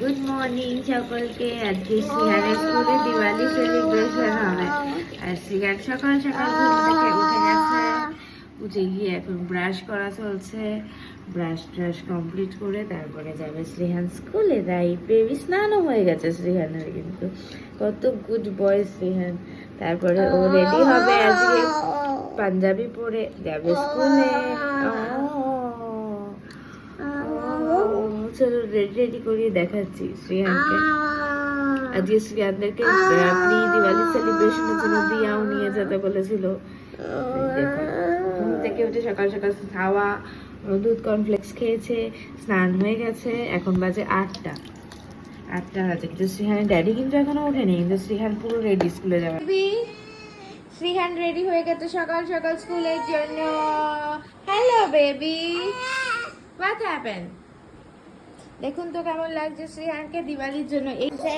Good morning সকলকে। আজকে শ্রিহানের স্কুলে দিওয়ালি সেলিব্রেশন হবে। আর শ্রিহান সকাল সকাল ঘুম থেকে উঠে গেছে। উঠে গিয়ে এখন ব্রাশ করা চলছে। ব্রাশ ট্রাশ কমপ্লিট করে তারপরে যাবে শ্রিহান স্কুলে। তাই বেবি স্নানও হয়ে গেছে শ্রিহানের, কিন্তু কত গুড বয় শ্রিহান। তারপরে ও রেডি হবে আজকে, পাঞ্জাবি পরে যাবে স্কুলে। চলো রেডি করিয়ে দেখাচ্ছি শ্রিয়ানকে। আজকে শ্রিয়ানদেরকে প্রি দিওয়ালি সেলিব্রেশনের জন্য দিয়াও নিয়ে যেতে বলেছিল। ঘুম থেকে উঠে সকাল সকাল খাওয়া, দুধ কর্নফ্লেক্স খেয়েছে, স্নান হয়ে গেছে। এখন বাজে 8টা বাজে, কিন্তু শ্রিহানের ড্যাডি কিন্তু এখনো ওঠেনি, কিন্তু শ্রিহান পুরো রেডি স্কুলে যাবে। শ্রিহান রেডি হয়ে গেছে সকাল সকাল স্কুলের জন্য। Hello baby, what happened? দেখুন তো কেমন লাগছে শ্রিহানকে দিওয়ালির জন্য। এই যে